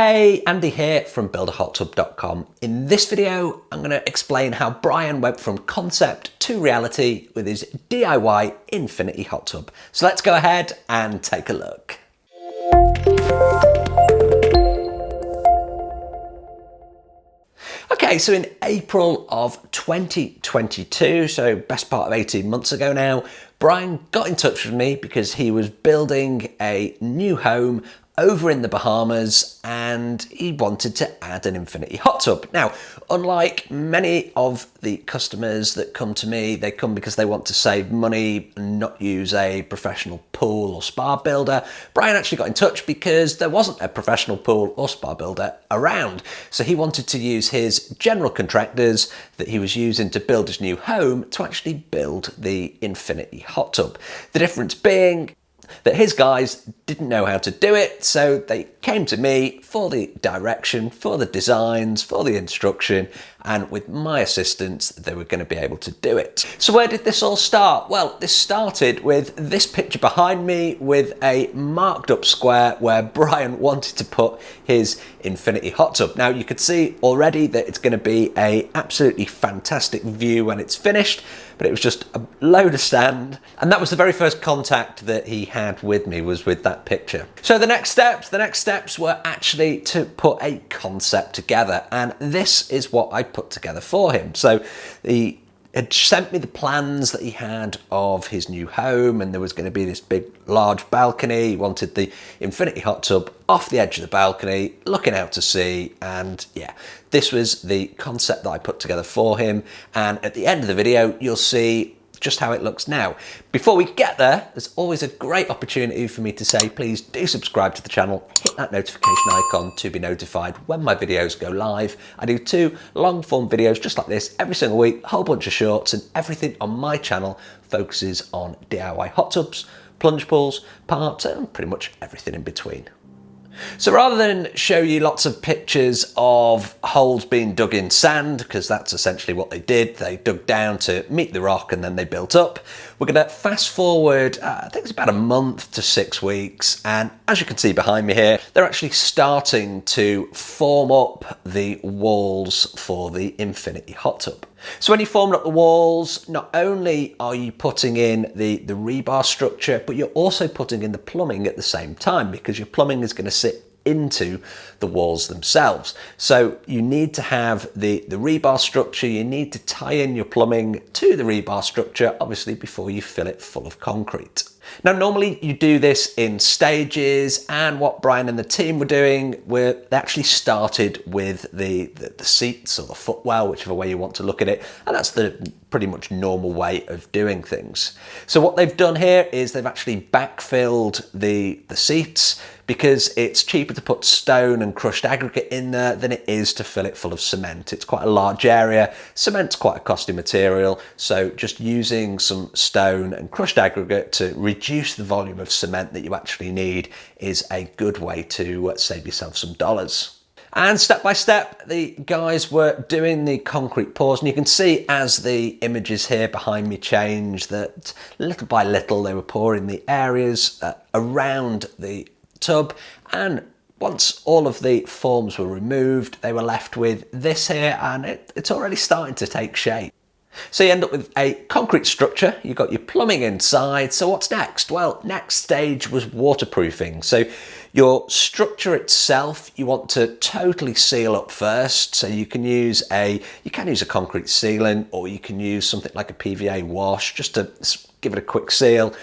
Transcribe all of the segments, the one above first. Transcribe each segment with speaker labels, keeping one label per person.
Speaker 1: Hey, Andy here from buildahottub.com. In this video, I'm going to explain how Brian went from concept to reality with his DIY infinity hot tub. So let's go ahead and take a look. Okay, so in April of 2022, so best part of 18 months ago now, Brian got in touch with me because he was building a new home over in the Bahamas and he wanted to add an infinity hot tub. Now, unlike many of the customers that come to me, they come because they want to save money and not use a professional pool or spa builder. Brian actually got in touch because there wasn't a professional pool or spa builder around. So he wanted to use his general contractors that he was using to build his new home to actually build the infinity hot tub. The difference being that his guys didn't know how to do it, so they came to me for the direction, for the designs, for the instruction, and with my assistance, they were going to be able to do it. So where did this all start? Well, this started with this picture behind me with a marked up square where Brian wanted to put his infinity hot tub. Now you could see already that it's going to be an absolutely fantastic view when it's finished, but it was just a load of sand. And that was the very first contact that he had with me, was with that picture. So the next steps were actually to put a concept together. And this is what I put together for him. So he had sent me the plans that he had of his new home, and there was going to be this big, large balcony. He wanted the infinity hot tub off the edge of the balcony, looking out to sea, and yeah, this was the concept that I put together for him. And at the end of the video, you'll see just how it looks now. Before we get there, there's always a great opportunity for me to say, please do subscribe to the channel, hit that notification icon to be notified when my videos go live. I do 2 long form videos just like this every single week, a whole bunch of shorts, and everything on my channel focuses on DIY hot tubs, plunge pools, parts, and pretty much everything in between. So rather than show you lots of pictures of holes being dug in sand, because that's essentially what they did, they dug down to meet the rock and then they built up, we're going to fast forward, I think it's about a month to 6 weeks, and as you can see behind me here, they're actually starting to form up the walls for the infinity hot tub. So when you're forming up the walls, not only are you putting in the rebar structure, but you're also putting in the plumbing at the same time, because your plumbing is going to sit into the walls themselves. So you need to have the rebar structure, you need to tie in your plumbing to the rebar structure, obviously, before you fill it full of concrete. Now, normally you do this in stages, and what Brian and the team were doing, they actually started with the seats or the footwell, whichever way you want to look at it, and that's the pretty much normal way of doing things. So what they've done here is they've actually backfilled the seats, because it's cheaper to put stone and crushed aggregate in there than it is to fill it full of cement. It's quite a large area. Cement's quite a costly material, so just using some stone and crushed aggregate to reduce the volume of cement that you actually need is a good way to save yourself some dollars. And step by step, the guys were doing the concrete pours, and you can see as the images here behind me change that little by little they were pouring the areas around the tub, and once all of the forms were removed, they were left with this here, and it's already starting to take shape. So you end up with a concrete structure, you've got your plumbing inside, so what's next? Well, next stage was waterproofing. So your structure itself, you want to totally seal up first, so you can use a concrete sealant, or you can use something like a PVA wash just to give it a quick seal.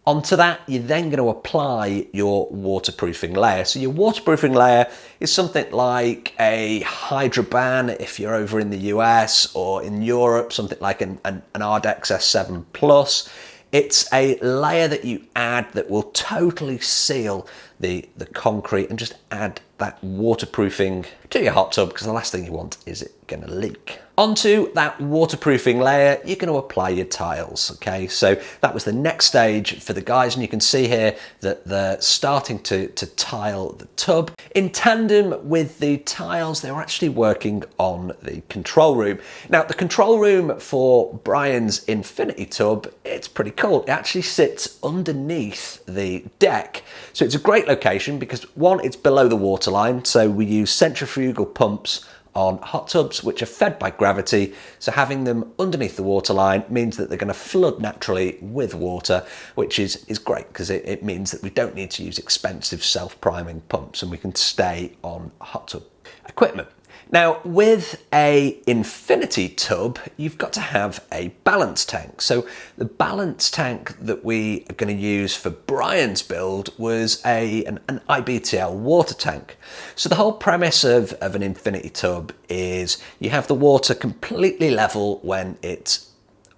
Speaker 1: Onto that, you're then going to apply your waterproofing layer. So your waterproofing layer is something like a Hydroban if you're over in the US, or in Europe, something like an Ardex S7 Plus. It's a layer that you add that will totally seal the concrete and just add that waterproofing to your hot tub, because the last thing you want is it going to leak. Onto that waterproofing layer, you're going to apply your tiles, okay? So that was the next stage for the guys, and you can see here that they're starting to tile the tub. In tandem with the tiles, they were actually working on the control room. Now, the control room for Brian's infinity tub, it's pretty cool. It actually sits underneath the deck. So it's a great location because, one, it's below the water water line. So we use centrifugal pumps on hot tubs which are fed by gravity, so having them underneath the water line means that they're going to flood naturally with water, which is great because it means that we don't need to use expensive self-priming pumps and we can stay on hot tub equipment. Now, with a infinity tub, you've got to have a balance tank. So the balance tank that we are going to use for Brian's build was an IBTL water tank. So the whole premise of an infinity tub is you have the water completely level when it's,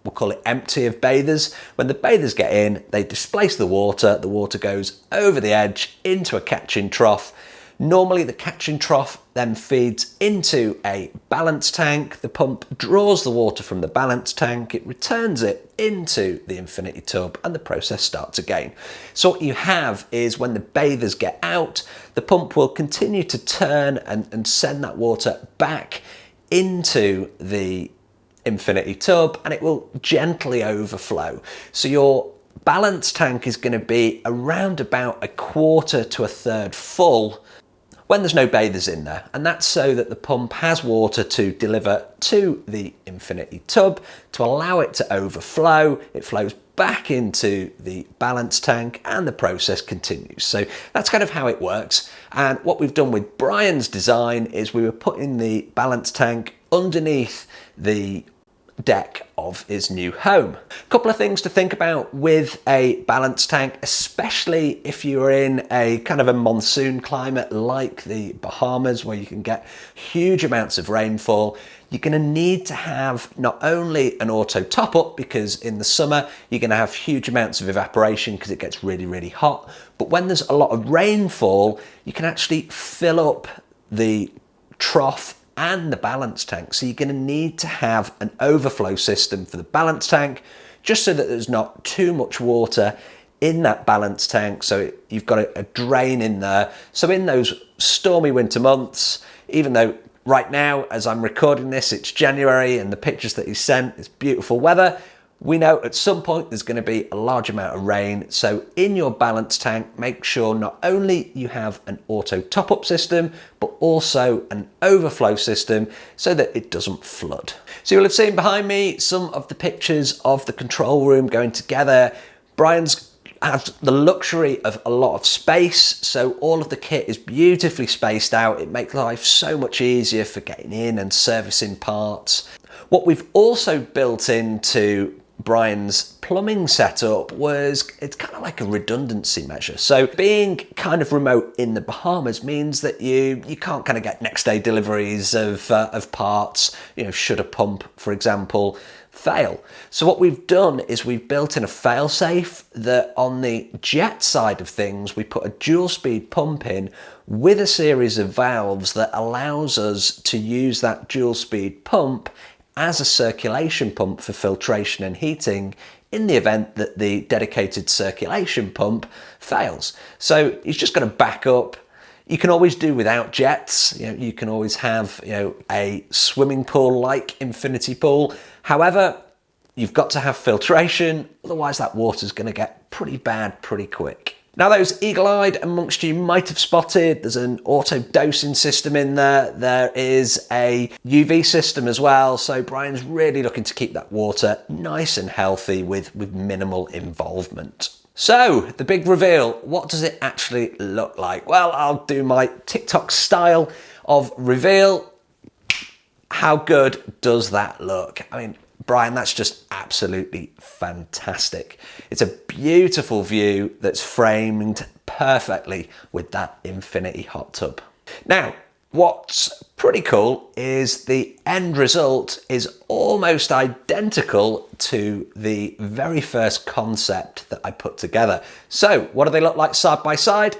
Speaker 1: we'll call it empty of bathers. When the bathers get in, they displace the water goes over the edge into a catching trough. Normally the catching trough then feeds into a balance tank. The pump draws the water from the balance tank, it returns it into the infinity tub and the process starts again. So what you have is when the bathers get out, the pump will continue to turn and send that water back into the infinity tub and it will gently overflow. So your balance tank is going to be around about a quarter to a third full when there's no bathers in there, and that's so that the pump has water to deliver to the infinity tub to allow it to overflow. It flows back into the balance tank and the process continues. So that's kind of how it works. And what we've done with Brian's design is we were putting the balance tank underneath the deck of his new home. A couple of things to think about with a balance tank, especially if you're in a kind of a monsoon climate like the Bahamas where you can get huge amounts of rainfall. You're going to need to have not only an auto top up because in the summer you're going to have huge amounts of evaporation because it gets really, really hot, but when there's a lot of rainfall, you can actually fill up the trough and the balance tank. So you're going to need to have an overflow system for the balance tank just so that there's not too much water in that balance tank. So you've got a drain in there. So in those stormy winter months, even though right now, as I'm recording this, it's January and the pictures that he sent, it's beautiful weather, we know at some point there's going to be a large amount of rain. So in your balance tank, make sure not only you have an auto top-up system, but also an overflow system so that it doesn't flood. So you'll have seen behind me some of the pictures of the control room going together. Brian's has the luxury of a lot of space, so all of the kit is beautifully spaced out. It makes life so much easier for getting in and servicing parts. What we've also built into Brian's plumbing setup was, it's kind of like a redundancy measure. So being kind of remote in the Bahamas means that you can't kind of get next day deliveries of parts, you know, should a pump, for example, fail. So what we've done is we've built in a fail-safe that on the jet side of things, we put a dual speed pump in with a series of valves that allows us to use that dual speed pump as a circulation pump for filtration and heating in the event that the dedicated circulation pump fails. So he's just going to back up. You can always do without jets. You know, you can always have, you know, a swimming pool like infinity pool. However, you've got to have filtration, otherwise that water's going to get pretty bad pretty quick. Now, those eagle-eyed amongst you might have spotted there's an auto dosing system in there. There is a UV system as well. So Brian's really looking to keep that water nice and healthy with minimal involvement. So the big reveal, what does it actually look like? Well, I'll do my TikTok style of reveal. How good does that look? I mean, Brian, that's just absolutely fantastic. It's a beautiful view that's framed perfectly with that infinity hot tub. Now, what's pretty cool is the end result is almost identical to the very first concept that I put together. So what do they look like side by side?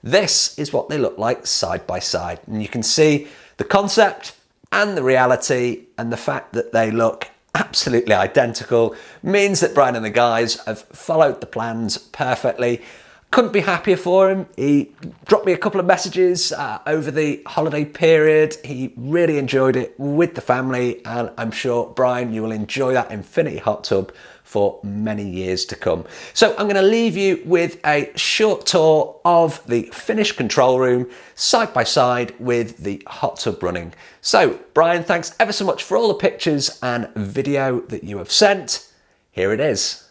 Speaker 1: This is what they look like side by side. And you can see the concept and the reality, and the fact that they look absolutely identical means that Brian and the guys have followed the plans perfectly. Couldn't be happier for him. He dropped me a couple of messages over the holiday period. He really enjoyed it with the family, and I'm sure, Brian, you will enjoy that infinity hot tub for many years to come. So I'm going to leave you with a short tour of the finished control room side by side with the hot tub running. So Brian, thanks ever so much for all the pictures and video that you have sent. Here it is.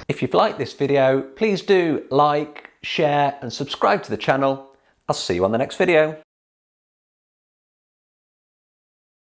Speaker 1: If you've liked this video, please do like, share and subscribe to the channel. I'll see you on the next video.